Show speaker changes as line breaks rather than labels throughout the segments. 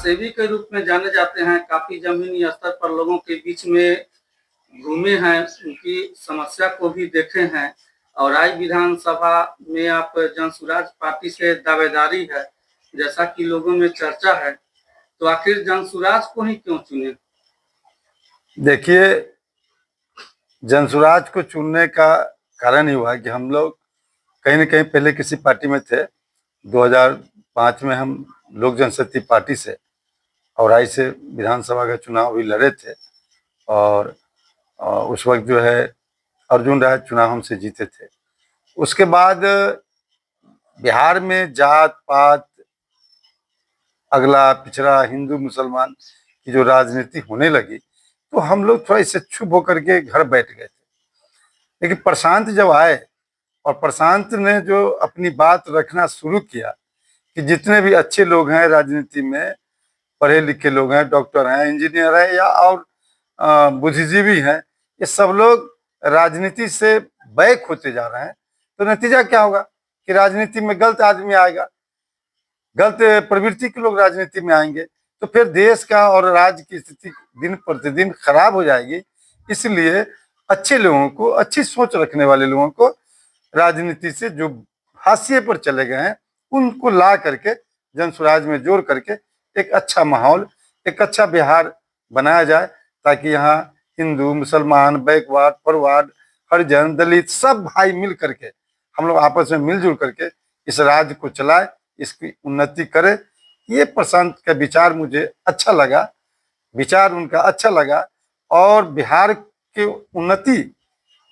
सेवी के रूप में जाने जाते हैं, काफ़ी ज़मीनी स्तर पर लोगों के बीच में घूमे हैं, उनकी समस्या को भी देखे हैं और आज विधानसभा में आप जनसुराज पार्टी से दावेदारी है, जैसा कि लोगों में चर्चा है, तो आखिर जनसुराज को ही क्यों चुने?
देखिए, जनसुराज को चुनने का कारण ये हुआ कि हम लोग कहीं न कहीं पहले किसी पार्टी में थे। 2005 में हम लोक जनशक्ति पार्टी से और आई से विधानसभा का चुनाव भी लड़े थे और उस वक्त जो है अर्जुन राय चुनाव हमसे जीते थे। उसके बाद बिहार में जात पात, अगला पिछड़ा, हिंदू मुसलमान की जो राजनीति होने लगी तो हम लोग थोड़ा इससे चुप होकर के घर बैठ गए थे। लेकिन प्रशांत जब आए और प्रशांत ने जो अपनी बात रखना शुरू किया कि जितने भी अच्छे लोग हैं राजनीति में, पढ़े लिखे लोग हैं, डॉक्टर हैं, इंजीनियर हैं या और बुद्धिजीवी हैं, ये सब लोग राजनीति से बैक होते जा रहे हैं, तो नतीजा क्या होगा कि राजनीति में गलत आदमी आएगा, गलत प्रवृत्ति के लोग राजनीति में आएंगे, तो फिर देश का और राज्य की स्थिति दिन प्रतिदिन खराब हो जाएगी। इसलिए अच्छे लोगों को, अच्छी सोच रखने वाले लोगों को राजनीति से जो हाशिए पर चले गए हैं उनको ला करके जनसुराज में जोड़ करके एक अच्छा माहौल, एक अच्छा बिहार बनाया जाए, ताकि यहाँ हिंदू, मुसलमान, बैकवर्ड, फॉरवर्ड, हरिजन, दलित सब भाई मिल करके हम लोग आपस में मिलजुल करके इस राज्य को चलाए, इसकी उन्नति करे। ये प्रशांत का विचार मुझे अच्छा लगा, विचार उनका अच्छा लगा और बिहार के उन्नति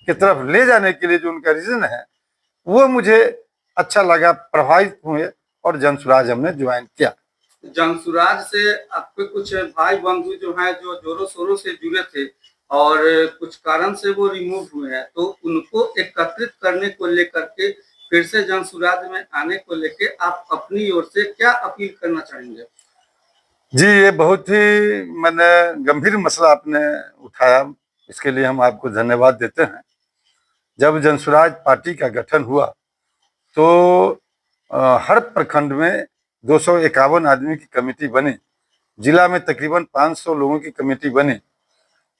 की तरफ ले जाने के लिए जो उनका रीजन है वो मुझे अच्छा लगा, प्रभावित हुए और जनसुराज हमने ज्वाइन किया।
जनसुराज से आपके कुछ भाई बंधु जो हैं जो जोरों शोरों से जुड़े थे और कुछ कारण से वो रिमूव हुए हैं, तो उनको एकत्रित करने को लेकर के फिर से जनसुराज में आने को लेके आप अपनी ओर से क्या अपील करना चाहेंगे?
जी, ये बहुत ही मैंने गंभीर मसला आपने उठाया, इसके लिए हम आपको धन्यवाद देते हैं। जब जनसुराज पार्टी का गठन हुआ तो हर प्रखंड में 251 आदमी की कमेटी बनी, जिला में तकरीबन 500 लोगों की कमेटी बनी,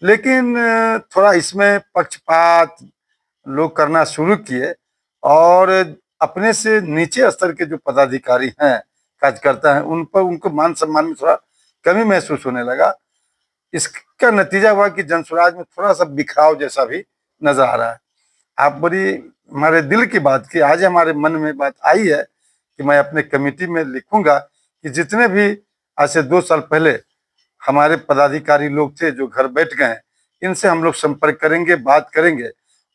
लेकिन थोड़ा इसमें पक्षपात लोग करना शुरू किए और अपने से नीचे स्तर के जो पदाधिकारी हैं, कार्यकर्ता हैं, उन पर उनको मान सम्मान में थोड़ा कमी महसूस होने लगा। इसका नतीजा हुआ कि जनसुराज में थोड़ा सा बिखराव जैसा भी नजर आ रहा है। आप बड़ी हमारे दिल की बात की, आज हमारे मन में बात आई है कि मैं अपने कमेटी में लिखूंगा कि जितने भी आज से 2 साल पहले हमारे पदाधिकारी लोग थे जो घर बैठ गए हैं, इनसे हम लोग संपर्क करेंगे, बात करेंगे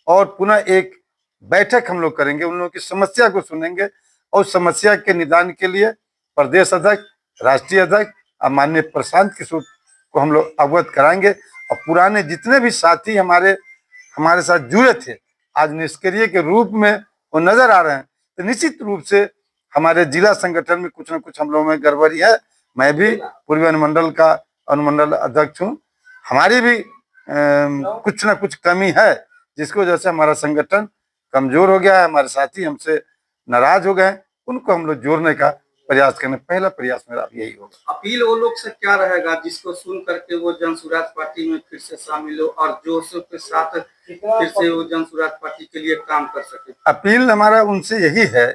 और पुनः एक बैठक हम लोग करेंगे, उन लोगों की समस्या को सुनेंगे और समस्या के निदान के लिए प्रदेश अध्यक्ष, राष्ट्रीय अध्यक्ष और माननीय प्रशांत किशोर को हम लोग अवगत कराएंगे। और पुराने जितने भी साथी हमारे साथ जुड़े थे, आज निष्क्रिय के रूप में वो नजर आ रहे हैं, तो निश्चित रूप से हमारे जिला संगठन में कुछ न कुछ हम लोगों में गड़बड़ी है। मैं भी पूर्वी अनुमंडल का अनुमंडल अध्यक्ष हूँ, हमारी भी कुछ न कुछ कमी है, जिसकी वजह से हमारा संगठन कमजोर हो गया है, हमारे साथी हमसे नाराज हो गए, उनको हम लोग जोड़ने का प्रयास करने, पहला प्रयास मेरा यही होगा।
अपील वो लोग से क्या रहेगा जिसको सुन करके वो जनसुराज पार्टी में फिर से शामिल हो और जोशों के साथ फिर से वो जनसुराज पार्टी के लिए काम कर सके?
अपील हमारा उनसे यही है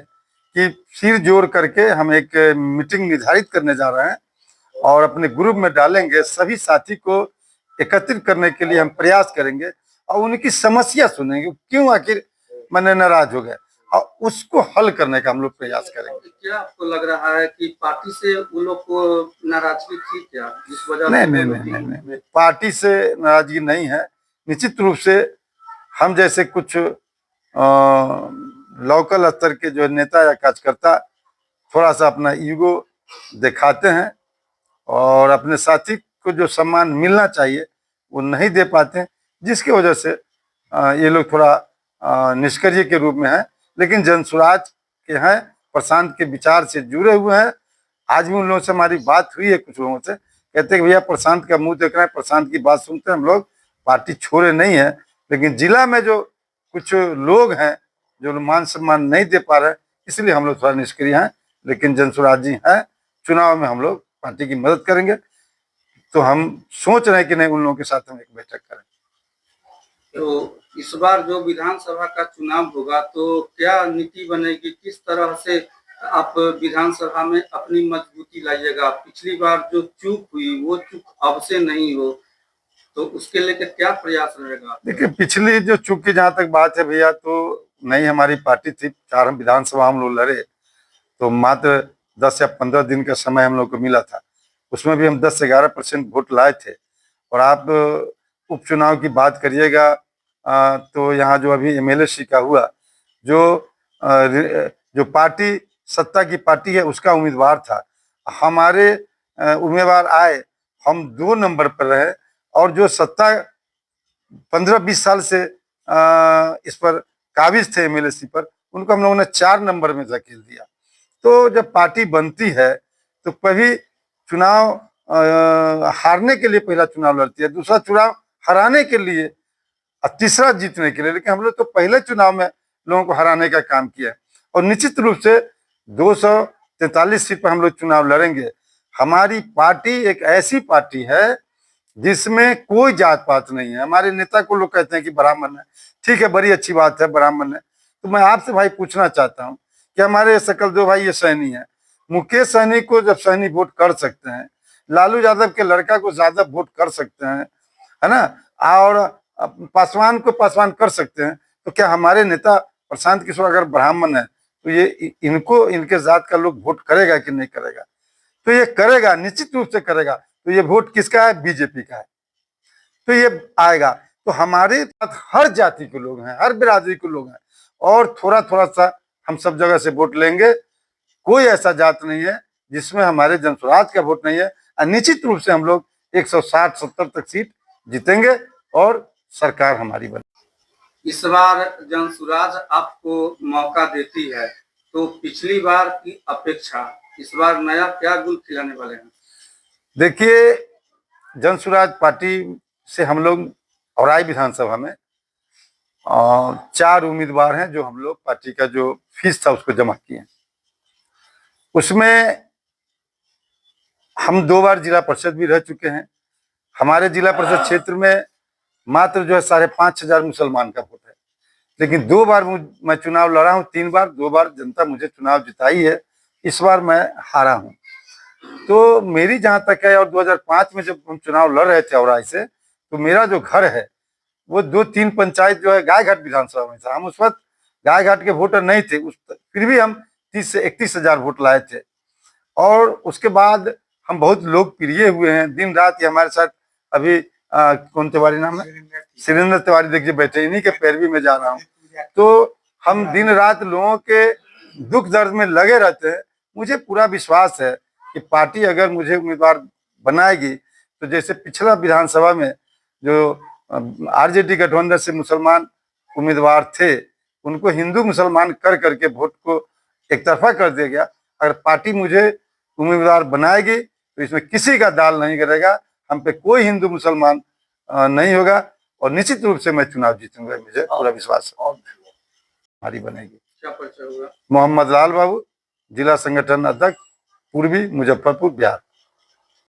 कि सिर जोड़ करके हम एक मीटिंग निर्धारित करने जा रहे हैं और अपने ग्रुप में डालेंगे, सभी साथी को एकत्रित करने के लिए हम प्रयास करेंगे और उनकी समस्या सुनेंगे, क्यों आखिर मैंने नाराज हो गए, और उसको हल करने का हम लोग प्रयास करेंगे।
क्या आपको लग रहा है कि पार्टी से वो लोग को नाराजगी थी क्या, जिस वजह
नहीं,
से?
नहीं, नहीं, नहीं, नहीं, नहीं, पार्टी से नाराजगी नहीं है। निश्चित रूप से हम जैसे कुछ लोकल स्तर के जो नेता या कार्यकर्ता थोड़ा सा अपना ईगो दिखाते हैं और अपने साथी को जो सम्मान मिलना चाहिए वो नहीं दे पाते हैं, जिसकी वजह से ये लोग थोड़ा निष्क्रिय के रूप में हैं। लेकिन जनसुराज के हैं, प्रशांत के विचार से जुड़े हुए हैं। आज भी उन लोगों से हमारी बात हुई है, कुछ लोगों से कहते हैं भैया प्रशांत का मुंह देख रहे हैं, प्रशांत की बात सुनते हैं हम लोग, पार्टी छोड़े नहीं है। लेकिन जिला में जो कुछ लोग हैं जो मान सम्मान नहीं दे पा रहे, इसलिए हम लोग थोड़ा निष्क्रिय हैं। लेकिन जनसुराज जी हैं, चुनाव में हम लोग पार्टी की मदद करेंगे। तो हम सोच रहे हैं कि नहीं, उन लोगों के साथ हम एक बैठक करें।
तो इस बार जो विधानसभा का चुनाव होगा तो क्या नीति बनेगी, किस तरह से आप विधानसभा में अपनी मजबूती लाइएगा? पिछली बार जो चूक हुई वो चूक अब से नहीं हो, तो उसके लेकर क्या प्रयास रहेगा?
देखिए, पिछली जो चूक की जहाँ तक बात है भैया, तो नई हमारी पार्टी थी, 4 हम विधानसभा हम लोग लड़े, तो मात्र 10 या 15 दिन का समय हम लोग को मिला था। उसमें भी हम 10 से 11% वोट लाए थे। और आप उपचुनाव की बात करिएगा, तो यहाँ जो अभी MLA का हुआ, जो पार्टी सत्ता की पार्टी है उसका उम्मीदवार था, हमारे उम्मीदवार आए, हम 2 नंबर पर रहे, और जो सत्ता 15-20 साल से इस पर काबिज थे MLA पर, उनको हम लोगों ने 4 नंबर में धकेल दिया। तो जब पार्टी बनती है तो कभी चुनाव हारने के लिए पहला चुनाव लड़ती है, दूसरा चुनाव हराने के लिए, और तीसरा जीतने के लिए। लेकिन हम लोग तो पहले चुनाव में लोगों को हराने का काम किया है। और निश्चित रूप से 243 सीट पर हम लोग चुनाव लड़ेंगे। हमारी पार्टी एक ऐसी पार्टी है जिसमें कोई जात पात नहीं है। हमारे नेता को लोग कहते हैं कि ब्राह्मण है, ठीक है, बड़ी अच्छी बात है, ब्राह्मण है। तो मैं आपसे भाई पूछना चाहता हूँ कि हमारे सकल दो भाई ये सैनी है, मुकेश सहनी को जब सहनी वोट कर सकते हैं, लालू यादव के लड़का को ज्यादा वोट कर सकते हैं, है ना, और पासवान को पासवान कर सकते हैं, तो क्या हमारे नेता प्रशांत किशोर अगर ब्राह्मण है तो ये इनको, इनके जात का लोग वोट करेगा कि नहीं करेगा? तो ये करेगा, निश्चित रूप से करेगा। तो ये वोट किसका है? बीजेपी का है। तो ये आएगा। तो हमारे साथ हर जाति के लोग हैं, हर बिरादरी के लोग हैं, और थोड़ा थोड़ा सा हम सब जगह से वोट लेंगे। कोई ऐसा जात नहीं है जिसमें हमारे जनसुराज का वोट नहीं है। और निश्चित रूप से हम लोग 160-70 तक सीट जीतेंगे और सरकार हमारी बने।
इस बार जनसुराज आपको मौका देती है, तो पिछली बार की अपेक्षा इस बार नया क्या गुल खिलाने वाले हैं?
देखिए, जनसुराज पार्टी से हम लोग औराई विधानसभा में 4 उम्मीदवार हैं जो हम लोग पार्टी का जो फीस था उसको जमा किए हैं। उसमें हम 2 बार जिला परिषद भी रह चुके हैं। हमारे जिला परिषद क्षेत्र में मात्र जो है 5,500 मुसलमान का वोट है, लेकिन 2 बार मैं चुनाव लड़ा हूँ, 3 बार, 2 बार जनता मुझे चुनाव जिताई है। इस बार मैं हारा हूँ। तो मेरी जहां तक है, और 2005 में जब हम चुनाव लड़ रहे थे औराई से, तो मेरा जो घर है वो 2-3 पंचायत जो है गायघाट विधानसभा में था। हम उस वक्त गायघाट के वोटर नहीं थे, फिर भी हम 30 से 31 हजार वोट लाए थे। और उसके बाद हम बहुत लोकप्रिय हुए हैं। दिन रात ये हमारे साथ, अभी कौन तिवारी नाम है, सुरेंद्र तिवारी, देखिए बैठे, इन्हीं के पैरवी में जा रहा हूँ। तो हम दिन रात लोगों के दुख दर्द में लगे रहते हैं। मुझे पूरा विश्वास है कि पार्टी अगर मुझे उम्मीदवार बनाएगी, तो जैसे पिछला विधानसभा में जो RJD गठबंधन से मुसलमान उम्मीदवार थे, उनको हिंदू मुसलमान कर करके वोट को एक तरफा कर दिया गया। अगर पार्टी मुझे उम्मीदवार बनाएगी तो इसमें किसी का दाल नहीं करेगा, हम पे कोई हिंदू मुसलमान नहीं होगा, और निश्चित रूप से मैं चुनाव जीतूंगा। मुझे पूरा विश्वास है हमारी बनेगी।
क्या परिचय होगा?
मोहम्मद लाल बाबू, जिला संगठन अध्यक्ष, पूर्वी मुजफ्फरपुर, बिहार।